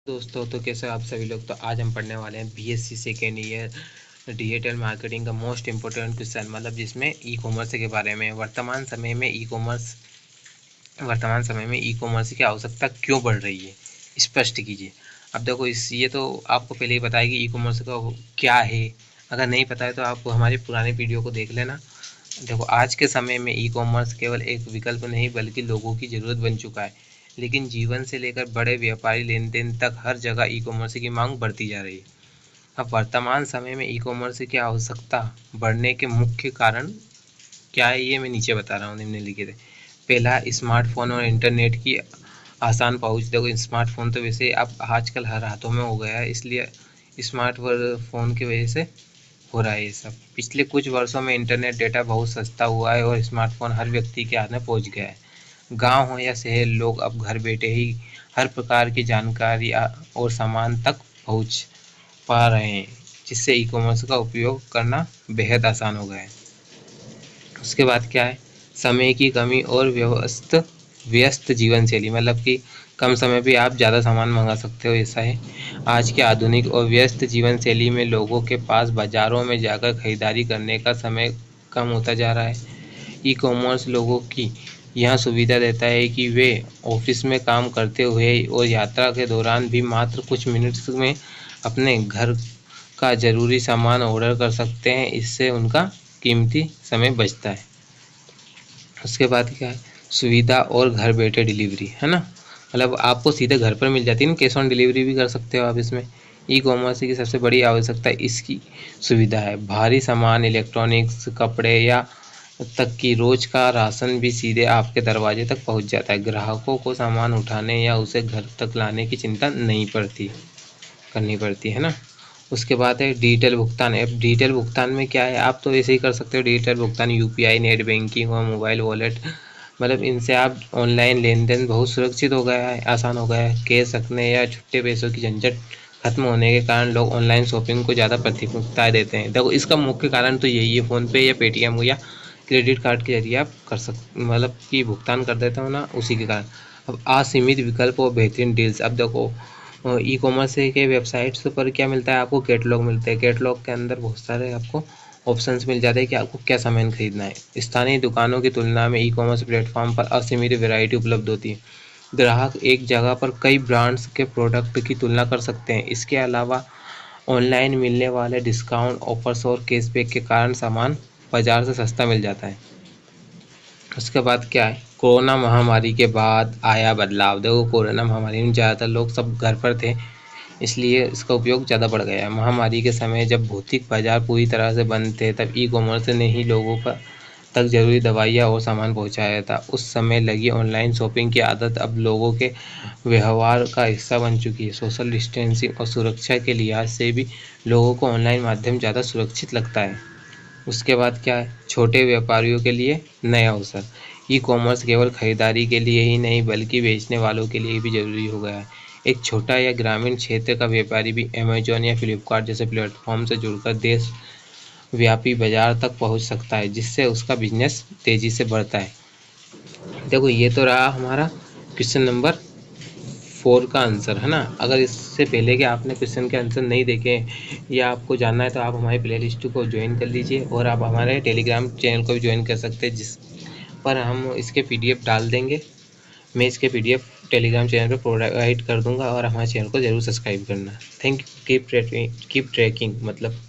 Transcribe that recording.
दोस्तों तो कैसे आप सभी लोग। तो आज हम पढ़ने वाले हैं BSc second year digital marketing का मोस्ट इम्पोर्टेंट क्वेश्चन, मतलब जिसमें ई कॉमर्स के बारे में वर्तमान समय में ई कॉमर्स की आवश्यकता क्यों बढ़ रही है, स्पष्ट कीजिए। अब देखो ये तो आपको पहले ही पता है कि ई कॉमर्स का क्या है। अगर नहीं पता है तो आप हमारी पुरानी वीडियो को देख लेना। देखो आज के समय में ई कॉमर्स केवल एक विकल्प नहीं बल्कि लोगों की ज़रूरत बन चुका है। लेकिन जीवन से लेकर बड़े व्यापारी लेन देन तक हर जगह ई कॉमर्स की मांग बढ़ती जा रही है। अब वर्तमान समय में ई कॉमर्स की आवश्यकता बढ़ने के मुख्य कारण क्या है, ये मैं नीचे बता रहा हूँ निम्नलिखित है। पहला, स्मार्टफोन और इंटरनेट की आसान पहुँच। देखो स्मार्टफोन तो वैसे अब आजकल हर हाथों में हो गया है, इसलिए स्मार्टफोन की वजह से हो रहा है ये सब। पिछले कुछ वर्षों में इंटरनेट डेटा बहुत सस्ता हुआ है और स्मार्टफोन हर व्यक्ति के हाथ में पहुंच गया है। गांव हो या शहर, लोग अब घर बैठे ही हर प्रकार की जानकारी और सामान तक पहुंच पा रहे हैं, जिससे ई कॉमर्स का उपयोग करना बेहद आसान हो गया है। उसके बाद क्या है, समय की कमी और व्यस्त जीवन शैली, मतलब कि कम समय पे आप ज़्यादा सामान मंगा सकते हो, ऐसा है। आज के आधुनिक और व्यस्त जीवन शैली में लोगों के पास बाज़ारों में जाकर खरीदारी करने का समय कम होता जा रहा है। ई कॉमर्स लोगों की यह सुविधा देता है कि वे ऑफिस में काम करते हुए और यात्रा के दौरान भी मात्र कुछ मिनट्स में अपने घर का ज़रूरी सामान ऑर्डर कर सकते हैं। इससे उनका कीमती समय बचता है। उसके बाद क्या है, सुविधा और घर बैठे डिलीवरी, है ना। मतलब आपको सीधे घर पर मिल जाती है ना, कैश ऑन डिलीवरी भी कर सकते हो आप इसमें। ई कॉमर्स की सबसे बड़ी आवश्यकता इसकी सुविधा है। भारी सामान, इलेक्ट्रॉनिक्स, कपड़े या तक कि रोज का राशन भी सीधे आपके दरवाजे तक पहुंच जाता है। ग्राहकों को सामान उठाने या उसे घर तक लाने की चिंता नहीं करनी पड़ती है ना। उसके बाद है डिजिटल भुगतान ऐप। डिजिटल भुगतान में क्या है, आप तो ऐसे ही कर सकते हो डिजिटल भुगतान, यूपीआई, नेट बैंकिंग और मोबाइल वॉलेट। मतलब इनसे आप ऑनलाइन लेन देन बहुत सुरक्षित हो गया है, आसान हो गया है। कैश रखने या छुट्टे पैसों की झंझट खत्म होने के कारण लोग ऑनलाइन शॉपिंग को ज़्यादा प्राथमिकता देते हैं। देखो इसका मुख्य कारण तो यही है, फ़ोनपे या पेटीएम या क्रेडिट कार्ड के जरिए आप कर मतलब कि भुगतान कर देता हूँ ना, उसी के कारण। अब असीमित विकल्प और बेहतरीन डील्स। अब देखो ई कॉमर्स के वेबसाइट्स पर क्या मिलता है आपको, कैटलॉग मिलते हैं। कैटलॉग के अंदर बहुत सारे आपको ऑप्शंस मिल जाते हैं कि आपको क्या सामान खरीदना है। स्थानीय दुकानों की तुलना में ई कॉमर्स प्लेटफॉर्म पर असीमित वैरायटी उपलब्ध होती है। ग्राहक एक जगह पर कई ब्रांड्स के प्रोडक्ट की तुलना कर सकते हैं। इसके अलावा ऑनलाइन मिलने वाले डिस्काउंट ऑफर्स और कैशबैक के कारण सामान बाजार से सस्ता मिल जाता है। उसके बाद क्या है, कोरोना महामारी के बाद आया बदलाव। देखो कोरोना महामारी में ज़्यादातर लोग सब घर पर थे, इसलिए इसका उपयोग ज़्यादा बढ़ गया है। महामारी के समय जब भौतिक बाजार पूरी तरह से बंद थे, तब ई कॉमर्स ने ही लोगों पर तक ज़रूरी दवाइयाँ और सामान पहुँचाया था। उस समय लगी ऑनलाइन शॉपिंग की आदत अब लोगों के व्यवहार का हिस्सा बन चुकी है। सोशल डिस्टेंसिंग और सुरक्षा के लिहाज से भी लोगों को ऑनलाइन माध्यम ज़्यादा सुरक्षित लगता है। उसके बाद क्या है, छोटे व्यापारियों के लिए नया अवसर। ई कॉमर्स केवल खरीदारी के लिए ही नहीं बल्कि बेचने वालों के लिए भी ज़रूरी हो गया है। एक छोटा या ग्रामीण क्षेत्र का व्यापारी भी अमेजॉन या फ्लिपकार्ट जैसे प्लेटफॉर्म से जुड़कर देश व्यापी बाजार तक पहुंच सकता है, जिससे उसका बिजनेस तेज़ी से बढ़ता है। देखो ये तो रहा हमारा क्वेश्चन नंबर 4 का आंसर, है ना। अगर इससे पहले कि आपने क्वेश्चन के आंसर नहीं देखे या आपको जानना है तो आप हमारी प्लेलिस्ट को ज्वाइन कर लीजिए और आप हमारे टेलीग्राम चैनल को भी ज्वाइन कर सकते हैं, जिस पर हम इसके पीडीएफ डाल देंगे। मैं इसके पीडीएफ टेलीग्राम चैनल पर प्रोवाइड कर दूंगा और हमारे चैनल को ज़रूर सब्सक्राइब करना। Thank you. कीप ट्रैकिंग मतलब